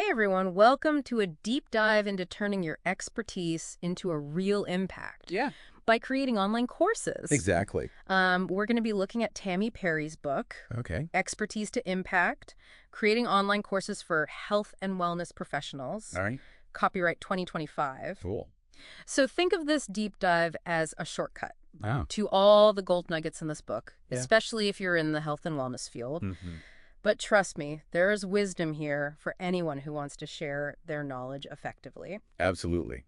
Hi, everyone. Welcome to a deep dive into turning your expertise into a real impact Yeah, by creating online courses. exactly. We're going to be looking at Tammy Perry's book, Okay. Expertise to Impact, Creating Online Courses for Health and Wellness Professionals, All right. copyright 2025. Cool. So think of this deep dive as a shortcut Oh. to all the gold nuggets in this book, Yeah. especially if you're in the health and wellness field. hmm But trust me, there is wisdom here for anyone who wants to share their knowledge effectively. Absolutely.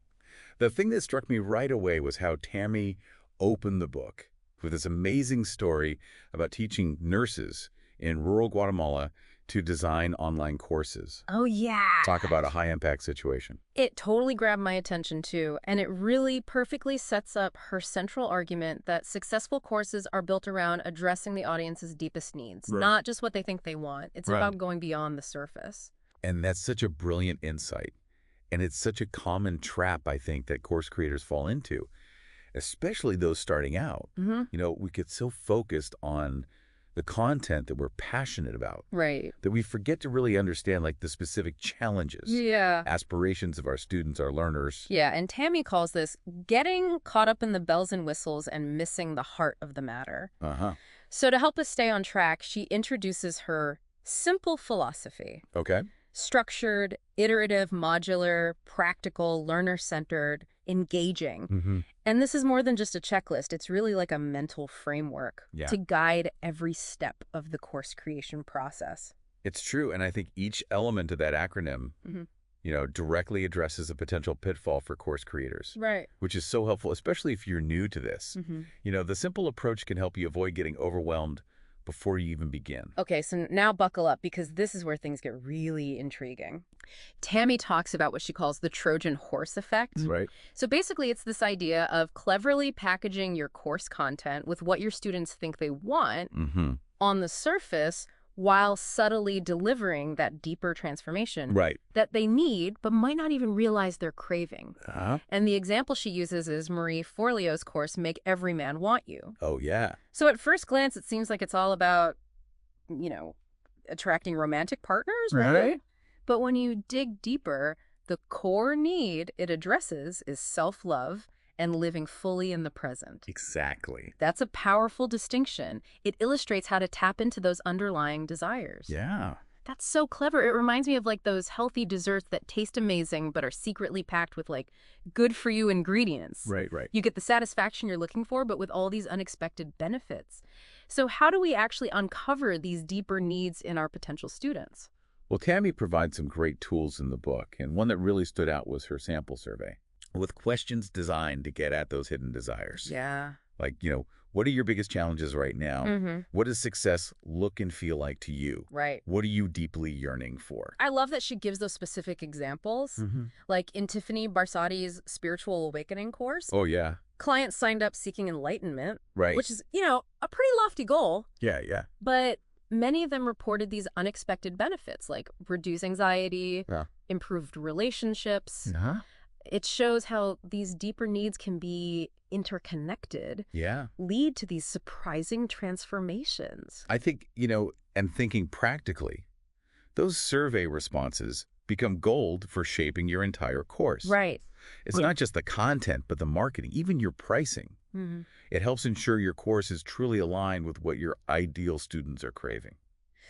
The thing that struck me right away was how Tammy opened the book with this amazing story about teaching nurses in rural Guatemala to design online courses. Oh, yeah. Talk about a high-impact situation. It totally grabbed my attention too, and it really perfectly sets up her central argument that successful courses are built around addressing the audience's deepest needs, Right. not just what they think they want. It's Right. about going beyond the surface. And that's such a brilliant insight. And it's such a common trap, I think, that course creators fall into, especially those starting out. We get so focused on the content that we're passionate about Right. that we forget to really understand like the specific challenges, Yeah. aspirations of our students, our learners. Yeah, and Tammy calls this getting caught up in the bells and whistles and missing the heart of the matter. Uh-huh. So to help us stay on track, she introduces her simple philosophy: Okay. structured, iterative, modular, practical, learner-centered, engaging. And this is more than just a checklist. It's really like a mental framework Yeah. to guide every step of the course creation process. It's true. And I think each element of that acronym, Mhm. directly addresses a potential pitfall for course creators, Right. which is so helpful, especially if you're new to this. The simple approach can help you avoid getting overwhelmed before you even begin. Okay, so now buckle up because this is where things get really intriguing. Tammy talks about what she calls the Trojan horse effect. Right. So basically, it's this idea of cleverly packaging your course content with what your students think they want on the surface while subtly delivering that deeper transformation Right. that they need but might not even realize they're craving. Uh-huh. And the example she uses is Marie Forleo's course, Make Every Man Want You. Oh, yeah. So at first glance, it seems like it's all about, attracting romantic partners, right? But when you dig deeper, the core need it addresses is self-love and living fully in the present. Exactly. That's a powerful distinction. It illustrates how to tap into those underlying desires. Yeah. That's so clever. It reminds me of like those healthy desserts that taste amazing but are secretly packed with like good for you ingredients. Right. You get the satisfaction you're looking for, but with all these unexpected benefits. So how do we actually uncover these deeper needs in our potential students? Well, Tammy provides some great tools in the book, and one that really stood out was her sample survey with questions designed to get at those hidden desires. Yeah. Like, what are your biggest challenges right now? What does success look and feel like to you? Right. What are you deeply yearning for? I love that she gives those specific examples. Like in Tiffany Barsati's Spiritual Awakening course, Oh, yeah. clients signed up seeking enlightenment, Right. which is, a pretty lofty goal. Yeah. But many of them reported these unexpected benefits like reduced anxiety, Yeah. improved relationships. Uh-huh. It shows how these deeper needs can be interconnected, Yeah. lead to these surprising transformations. I think, and thinking practically, those survey responses become gold for shaping your entire course. Right. It's not just the content, but the marketing, even your pricing. It helps ensure your course is truly aligned with what your ideal students are craving.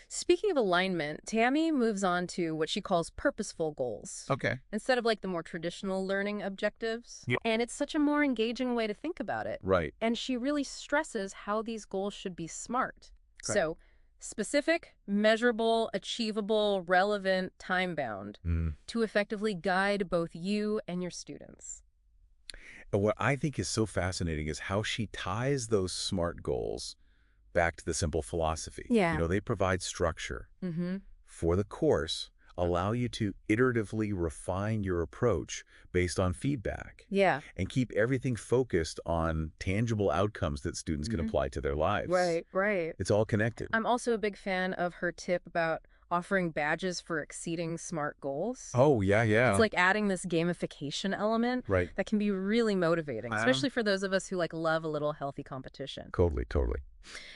Speaking of alignment, Tammy moves on to what she calls purposeful goals, Okay. instead of like the more traditional learning objectives. Yeah. And it's such a more engaging way to think about it. Right. And she really stresses how these goals should be smart. Right. So specific, measurable, achievable, relevant, time-bound to effectively guide both you and your students. And what I think is so fascinating is how she ties those SMART goals back to the simple philosophy. Yeah. They provide structure for the course, allow you to iteratively refine your approach based on feedback, Yeah. and keep everything focused on tangible outcomes that students can apply to their lives. Right. It's all connected. I'm also a big fan of her tip about offering badges for exceeding SMART goals. Oh, yeah, It's yeah. like adding this gamification element Right. that can be really motivating, especially for those of us who like love a little healthy competition. Totally, totally.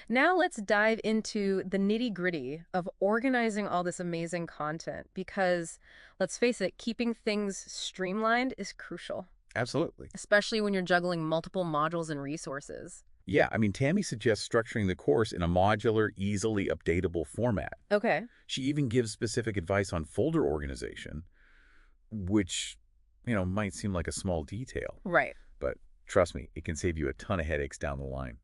Now let's dive into the nitty-gritty of organizing all this amazing content because, let's face it, keeping things streamlined is crucial, Absolutely. especially when you're juggling multiple modules and resources. Yeah, I mean, Tammy suggests structuring the course in a modular, easily updatable format. Okay. She even gives specific advice on folder organization, which, might seem like a small detail. Right. But trust me, it can save you a ton of headaches down the line.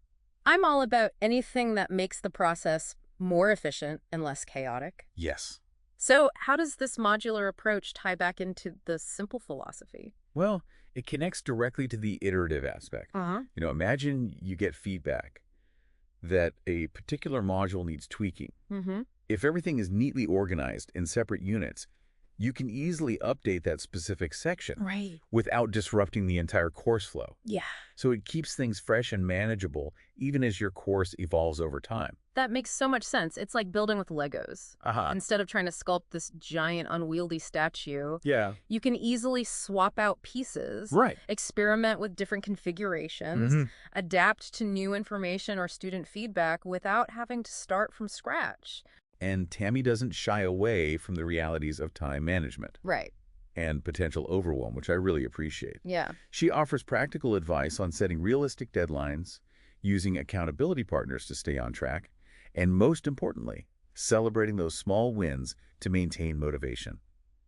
I'm all about anything that makes the process more efficient and less chaotic. Yes. So how does this modular approach tie back into the simple philosophy? Well, it connects directly to the iterative aspect. Imagine you get feedback that a particular module needs tweaking. Mm-hmm. If everything is neatly organized in separate units, you can easily update that specific section Right. without disrupting the entire course flow. Yeah. So it keeps things fresh and manageable even as your course evolves over time. That makes so much sense. It's like building with Legos. Instead of trying to sculpt this giant unwieldy statue, Yeah. you can easily swap out pieces, Right. experiment with different configurations, adapt to new information or student feedback without having to start from scratch. And Tammy doesn't shy away from the realities of time management Right. and potential overwhelm, which I really appreciate. Yeah. She offers practical advice on setting realistic deadlines, using accountability partners to stay on track, and most importantly, celebrating those small wins to maintain motivation.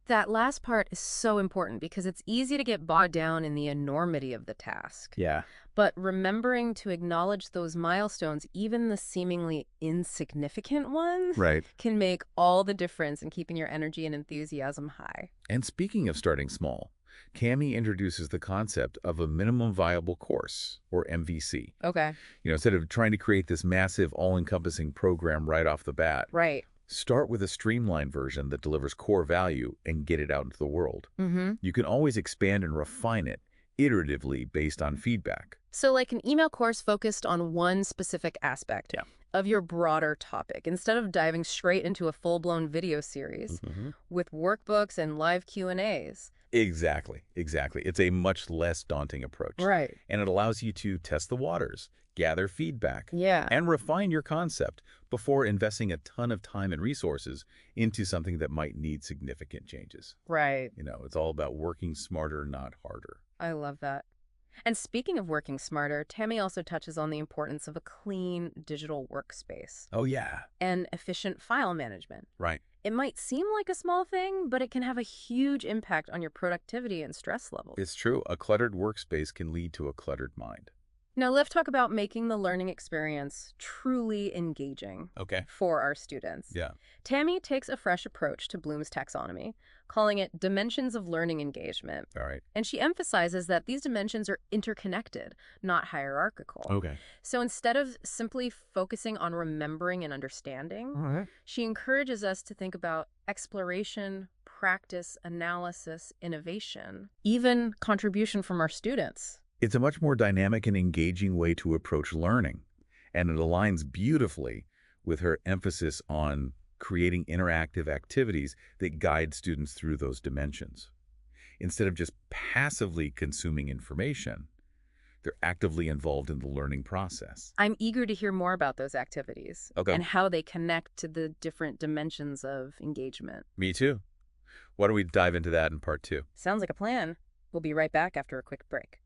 That last part is so important because it's easy to get bogged down in the enormity of the task. Yeah. But remembering to acknowledge those milestones, even the seemingly insignificant ones, Right. can make all the difference in keeping your energy and enthusiasm high. And speaking of starting small, Tammy introduces the concept of a minimum viable course, or MVC. Okay. Instead of trying to create this massive, all-encompassing program right off the bat, Right. start with a streamlined version that delivers core value and get it out into the world. You can always expand and refine it iteratively based on feedback. So like an email course focused on one specific aspect of your broader topic, instead of diving straight into a full-blown video series with workbooks and live Q&As. Exactly. It's a much less daunting approach. Right. And it allows you to test the waters, gather feedback, Yeah. and refine your concept before investing a ton of time and resources into something that might need significant changes. Right. It's all about working smarter, not harder. I love that. And speaking of working smarter, Tammy also touches on the importance of a clean digital workspace Oh, yeah. and efficient file management. Right. It might seem like a small thing, but it can have a huge impact on your productivity and stress levels. It's true. A cluttered workspace can lead to a cluttered mind. Now, let's talk about making the learning experience truly engaging Okay. for our students. Yeah. Tammy takes a fresh approach to Bloom's taxonomy, calling it dimensions of learning engagement. All right. And she emphasizes that these dimensions are interconnected, not hierarchical. Okay. So instead of simply focusing on remembering and understanding, All right. she encourages us to think about exploration, practice, analysis, innovation, even contribution from our students. It's a much more dynamic and engaging way to approach learning, and it aligns beautifully with her emphasis on creating interactive activities that guide students through those dimensions. Instead of just passively consuming information, they're actively involved in the learning process. I'm eager to hear more about those activities and how they connect to the different dimensions of engagement. Me too. Why don't we dive into that in part 2? Sounds like a plan. We'll be right back after a quick break.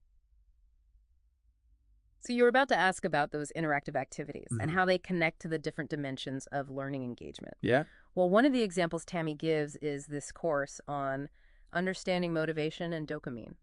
So you were about to ask about those interactive activities and how they connect to the different dimensions of learning engagement. Yeah. Well, one of the examples Tammy gives is this course on understanding motivation and dopamine.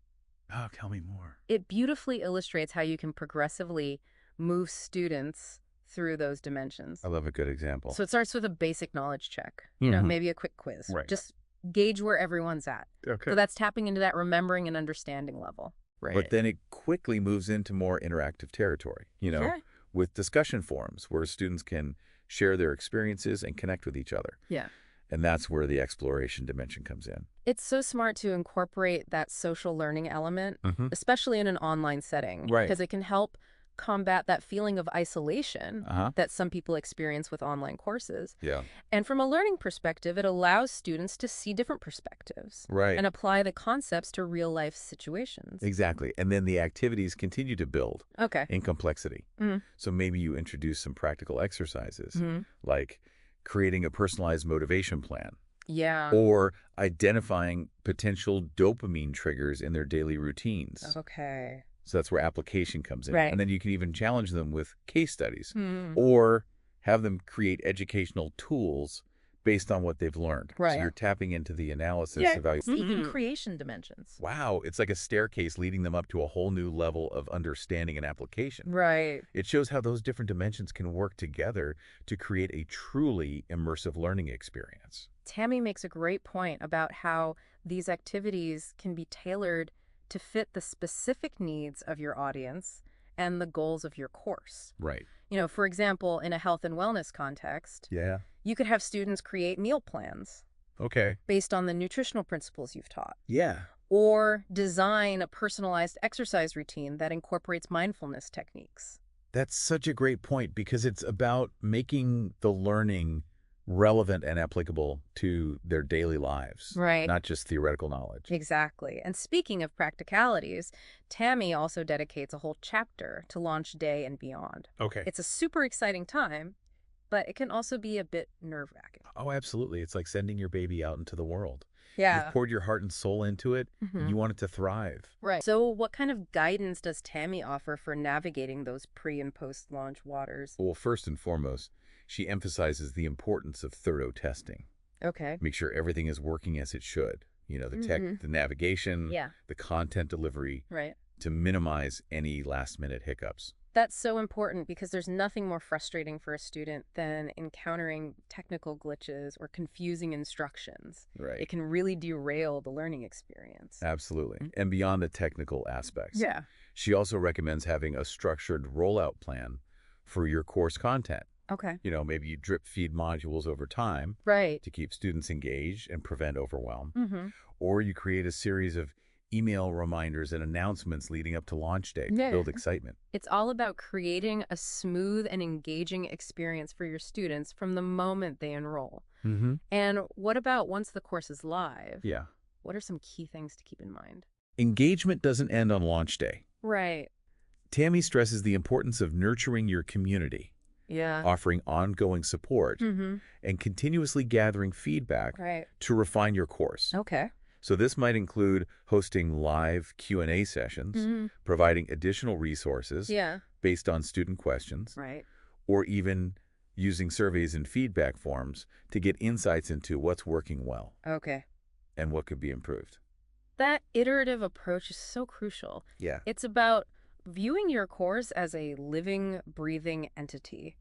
Oh, tell me more. It beautifully illustrates how you can progressively move students through those dimensions. I love a good example. So it starts with a basic knowledge check, maybe a quick quiz. Right. Just gauge where everyone's at. Okay. So that's tapping into that remembering and understanding level. Right. But then it quickly moves into more interactive territory, Sure. with discussion forums where students can share their experiences and connect with each other. Yeah. And that's where the exploration dimension comes in. It's so smart to incorporate that social learning element, especially in an online setting, Right. because it can help combat that feeling of isolation that some people experience with online courses. Yeah. And from a learning perspective, it allows students to see different perspectives and apply the concepts to real-life situations. Exactly. And then the activities continue to build in complexity. So maybe you introduce some practical exercises, like creating a personalized motivation plan. Yeah. Or identifying potential dopamine triggers in their daily routines. Okay. So that's where application comes in. Right. And then you can even challenge them with case studies or have them create educational tools based on what they've learned. Right. So you're tapping into the analysis, Even creation dimensions. Wow, it's like a staircase leading them up to a whole new level of understanding and application. Right. It shows how those different dimensions can work together to create a truly immersive learning experience. Tammy makes a great point about how these activities can be tailored to fit the specific needs of your audience and the goals of your course. Right. For example, in a health and wellness context, you could have students create meal plans based on the nutritional principles you've taught. Yeah. Or design a personalized exercise routine that incorporates mindfulness techniques. That's such a great point because it's about making the learning relevant and applicable to their daily lives, not just theoretical knowledge. Exactly. And speaking of practicalities, Tammy also dedicates a whole chapter to launch day and beyond. It's a super exciting time, but it can also be a bit nerve-wracking. Oh, absolutely. It's like sending your baby out into the world. Yeah. You've poured your heart and soul into it, and you want it to thrive. Right. So what kind of guidance does Tammy offer for navigating those pre- and post-launch waters? Well, first and foremost, she emphasizes the importance of thorough testing. Okay. Make sure everything is working as it should. The tech, the navigation, the content delivery, to minimize any last-minute hiccups. That's so important because there's nothing more frustrating for a student than encountering technical glitches or confusing instructions. Right. It can really derail the learning experience. Absolutely. And beyond the technical aspects. Yeah. She also recommends having a structured rollout plan for your course content. Okay. Maybe you drip feed modules over time to keep students engaged and prevent overwhelm. Or you create a series of email reminders and announcements leading up to launch day to build excitement. It's all about creating a smooth and engaging experience for your students from the moment they enroll. And what about once the course is live? Yeah. What are some key things to keep in mind? Engagement doesn't end on launch day. Right. Tammy stresses the importance of nurturing your community, offering ongoing support, and continuously gathering feedback to refine your course. Okay. So this might include hosting live Q&A sessions, providing additional resources based on student questions, or even using surveys and feedback forms to get insights into what's working well and what could be improved. That iterative approach is so crucial. Yeah. It's about viewing your course as a living, breathing entity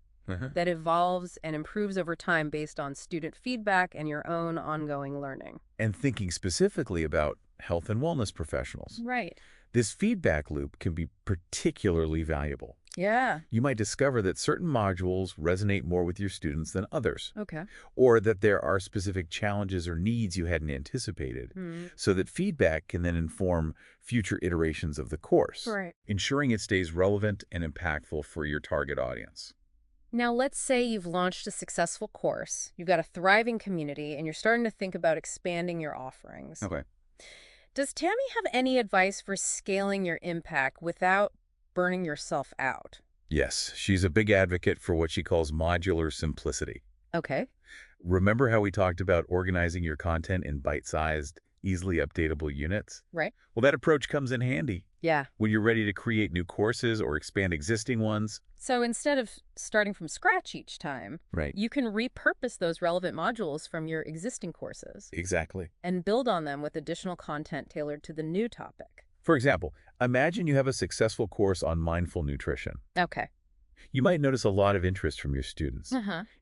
that evolves and improves over time based on student feedback and your own ongoing learning. And thinking specifically about health and wellness professionals. Right. This feedback loop can be particularly valuable. Yeah. You might discover that certain modules resonate more with your students than others. Okay. Or that there are specific challenges or needs you hadn't anticipated, so that feedback can then inform future iterations of the course, ensuring it stays relevant and impactful for your target audience. Now, let's say you've launched a successful course, you've got a thriving community, and you're starting to think about expanding your offerings. Okay. Does Tammy have any advice for scaling your impact without burning yourself out? Yes, she's a big advocate for what she calls modular simplicity. Okay. Remember how we talked about organizing your content in bite-sized, easily updatable units? Right. Well, that approach comes in handy. Yeah. When you're ready to create new courses or expand existing ones. So instead of starting from scratch each time, you can repurpose those relevant modules from your existing courses. Exactly. And build on them with additional content tailored to the new topic. For example, imagine you have a successful course on mindful nutrition. Okay. You might notice a lot of interest from your students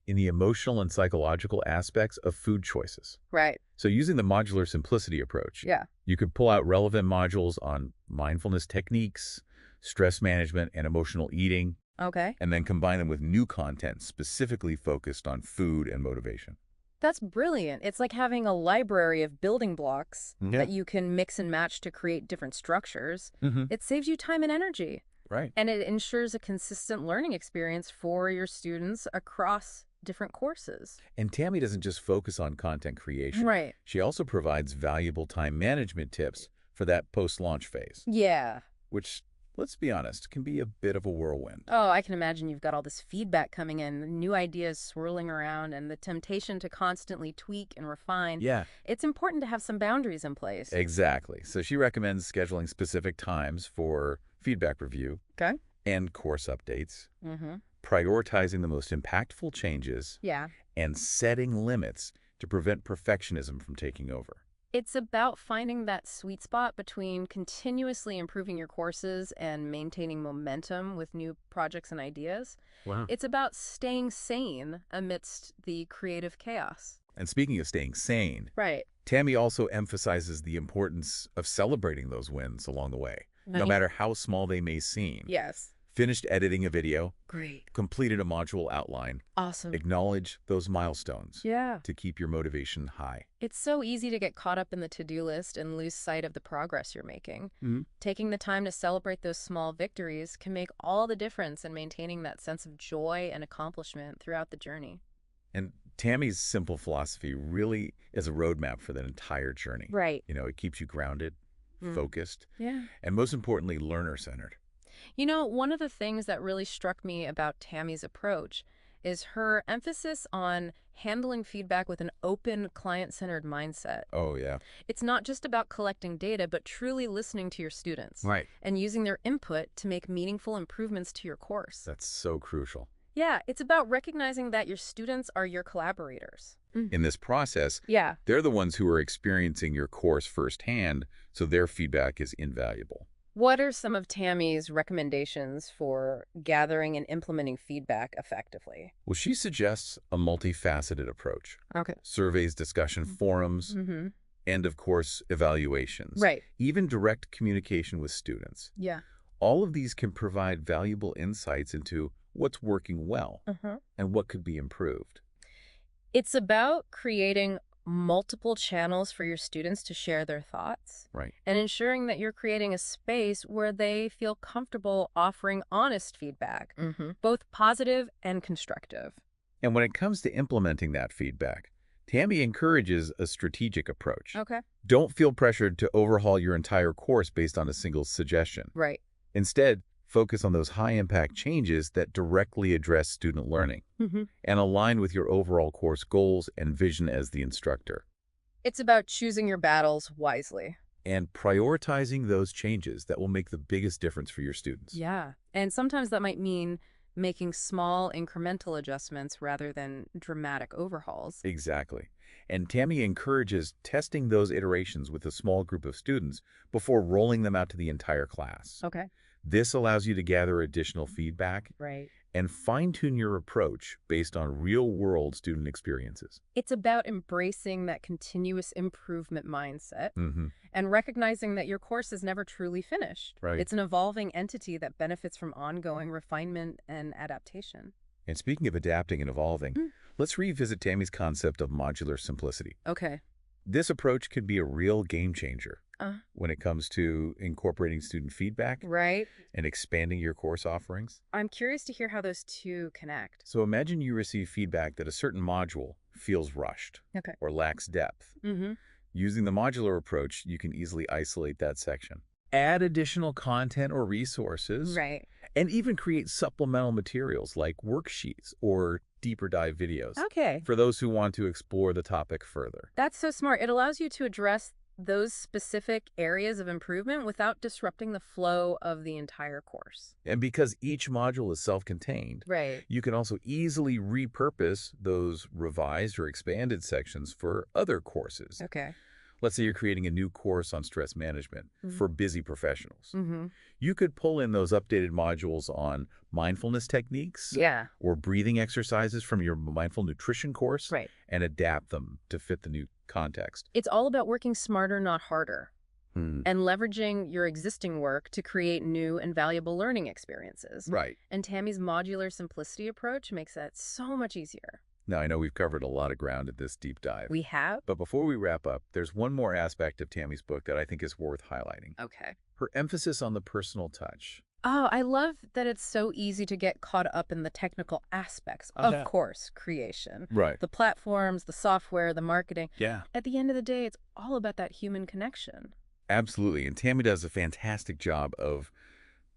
in the emotional and psychological aspects of food choices. Right. So using the modular simplicity approach, you could pull out relevant modules on mindfulness techniques, stress management, and emotional eating. Okay. And then combine them with new content specifically focused on food and motivation. That's brilliant. It's like having a library of building blocks that you can mix and match to create different structures. It saves you time and energy. Right. And it ensures a consistent learning experience for your students across different courses. And Tammy doesn't just focus on content creation. Right. She also provides valuable time management tips for that post-launch phase, Yeah. which, let's be honest, can be a bit of a whirlwind. Oh, I can imagine you've got all this feedback coming in, new ideas swirling around, and the temptation to constantly tweak and refine. Yeah, It's important to have some boundaries in place. exactly. So she recommends scheduling specific times for feedback review Okay. and course updates, Mm-hmm. prioritizing the most impactful changes, Yeah. and setting limits to prevent perfectionism from taking over. It's about finding that sweet spot between continuously improving your courses and maintaining momentum with new projects and ideas. Wow. It's about staying sane amidst the creative chaos. And speaking of staying sane, Right. Tammy also emphasizes the importance of celebrating those wins along the way, no matter how small they may seem. Yes. Finished editing a video, Great. completed a module outline, Awesome. acknowledge those milestones Yeah. to keep your motivation high. It's so easy to get caught up in the to-do list and lose sight of the progress you're making. Mhm. Taking the time to celebrate those small victories can make all the difference in maintaining that sense of joy and accomplishment throughout the journey. And Tammy's simple philosophy really is a roadmap for that entire journey. Right. You know, it keeps you grounded, focused, Yeah. and most importantly, learner-centered. You know, one of the things that really struck me about Tammy's approach is her emphasis on handling feedback with an open, client-centered mindset. Oh, yeah. It's not just about collecting data, but truly listening to your students Right. and using their input to make meaningful improvements to your course. That's so crucial. Yeah, it's about recognizing that your students are your collaborators. In this process, Yeah. they're the ones who are experiencing your course firsthand, so their feedback is invaluable. What are some of Tammy's recommendations for gathering and implementing feedback effectively? Well, she suggests a multifaceted approach. Okay. Surveys, discussion forums, Mm-hmm. and of course, evaluations. Right. Even direct communication with students. Yeah. All of these can provide valuable insights into what's working well Uh-huh. and what could be improved. It's about creating multiple channels for your students to share their thoughts Right. and ensuring that you're creating a space where they feel comfortable offering honest feedback, both positive and constructive. And when it comes to implementing that feedback, Tammy encourages a strategic approach. Okay. Don't feel pressured to overhaul your entire course based on a single suggestion. Right. Instead, focus on those high-impact changes that directly address student learning and align with your overall course goals and vision as the instructor. It's about choosing your battles wisely. And prioritizing those changes that will make the biggest difference for your students. Yeah. And sometimes that might mean making small incremental adjustments rather than dramatic overhauls. Exactly. And Tammy encourages testing those iterations with a small group of students before rolling them out to the entire class. Okay. This allows you to gather additional feedback Right. and fine-tune your approach based on real-world student experiences. It's about embracing that continuous improvement mindset Mm-hmm. and recognizing that your course is never truly finished. Right. It's an evolving entity that benefits from ongoing refinement and adaptation. And speaking of adapting and evolving, let's revisit Tammy's concept of modular simplicity. Okay. This approach could be a real game changer when it comes to incorporating student feedback Right. and expanding your course offerings. I'm curious to hear how those two connect. So imagine you receive feedback that a certain module feels rushed Okay. or lacks depth. Mm-hmm. Using the modular approach, you can easily isolate that section. Add additional content or resources, Right. and even create supplemental materials like worksheets or deeper dive videos Okay. for those who want to explore the topic further. That's so smart. It allows you to address those specific areas of improvement without disrupting the flow of the entire course. And because each module is self-contained, Right. you can also easily repurpose those revised or expanded sections for other courses. Okay. Let's say you're creating a new course on stress management for busy professionals. Mm-hmm. You could pull in those updated modules on mindfulness techniques Yeah. or breathing exercises from your mindful nutrition course Right. and adapt them to fit the new context. It's all about working smarter, not harder, and leveraging your existing work to create new and valuable learning experiences. Right. And Tammy's modular simplicity approach makes that so much easier. Now, I know we've covered a lot of ground at this deep dive. We have? But before we wrap up, there's one more aspect of Tammy's book that I think is worth highlighting. Okay. Her emphasis on the personal touch. Oh, I love that it's so easy to get caught up in the technical aspects Oh, of yeah. course creation. Right. The platforms, the software, the marketing. Yeah. At the end of the day, it's all about that human connection. Absolutely. And Tammy does a fantastic job of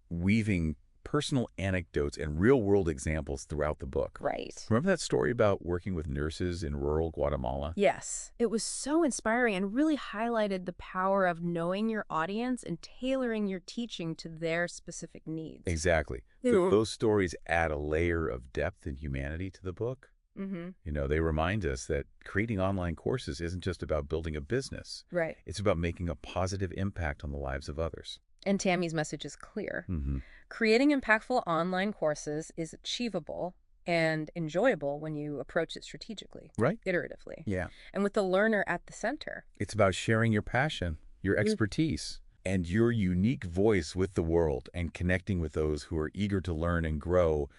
weaving personal anecdotes and real-world examples throughout the book. Right. Remember that story about working with nurses in rural Guatemala? Yes, it was so inspiring and really highlighted the power of knowing your audience and tailoring your teaching to their specific needs. Exactly. Those stories add a layer of depth and humanity to the book. Mm-hmm. They remind us that creating online courses isn't just about building a business. Right. It's about making a positive impact on the lives of others. And Tammy's message is clear. Mm-hmm. Creating impactful online courses is achievable and enjoyable when you approach it strategically, Right? iteratively, Yeah. and with the learner at the center. It's about sharing your passion, your expertise, and your unique voice with the world and connecting with those who are eager to learn and grow.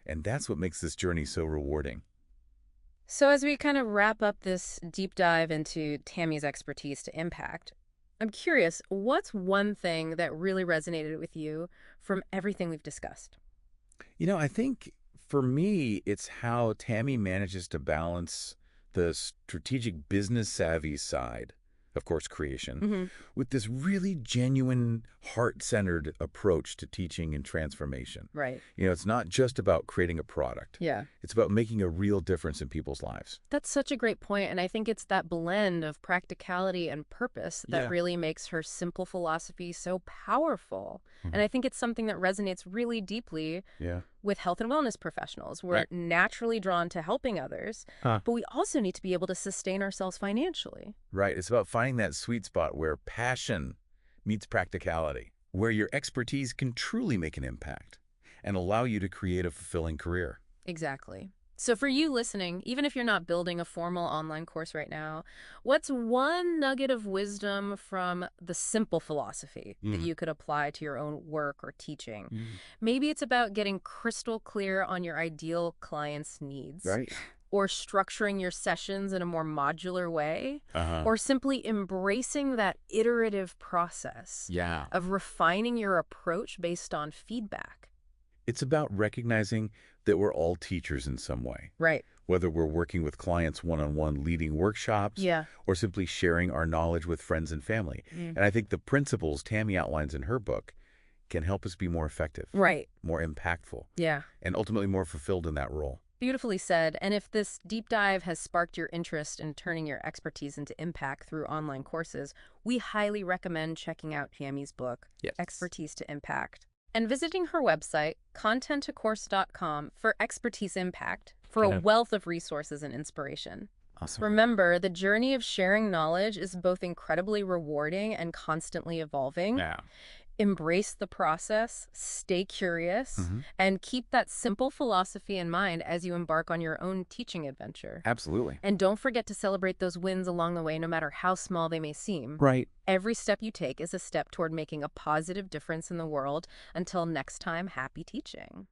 And that's what makes this journey so rewarding. So as we kind of wrap up this deep dive into Tammy's expertise to impact, I'm curious, what's one thing that really resonated with you from everything we've discussed? I think for me, it's how Tammy manages to balance the strategic business savvy side, of course, creation, Hmm. with this really genuine, heart-centered approach to teaching and transformation. Right. It's not just about creating a product. Yeah. It's about making a real difference in people's lives. That's such a great point, and I think it's that blend of practicality and purpose that Yeah. really makes her simple philosophy so powerful. Mhm. And I think it's something that resonates really deeply Yeah. with health and wellness professionals. We're Right. naturally drawn to helping others, Huh. but we also need to be able to sustain ourselves financially. Right. It's about finding that sweet spot where passion meets practicality, where your expertise can truly make an impact and allow you to create a fulfilling career. Exactly. So for you listening, even if you're not building a formal online course right now, what's one nugget of wisdom from the simple philosophy that you could apply to your own work or teaching? Mm. Maybe it's about getting crystal clear on your ideal client's needs, Right. or structuring your sessions in a more modular way, Uh-huh. or simply embracing that iterative process Yeah. of refining your approach based on feedback. It's about recognizing that we're all teachers in some way, Right. whether we're working with clients one-on-one leading workshops Yeah. or simply sharing our knowledge with friends and family. Mm. And I think the principles Tammy outlines in her book can help us be more effective, Right. more impactful, Yeah. and ultimately more fulfilled in that role. Beautifully said. And if this deep dive has sparked your interest in turning your expertise into impact through online courses, we highly recommend checking out Tammy's book, Yes. Expertise to Impact, and visiting her website, contenttocourse.com, for expertise impact for a wealth of resources and inspiration. Awesome. Remember, the journey of sharing knowledge is both incredibly rewarding and constantly evolving. Yeah. Embrace the process, stay curious, and keep that simple philosophy in mind as you embark on your own teaching adventure. Absolutely. And don't forget to celebrate those wins along the way, no matter how small they may seem. Right. Every step you take is a step toward making a positive difference in the world. Until next time, happy teaching.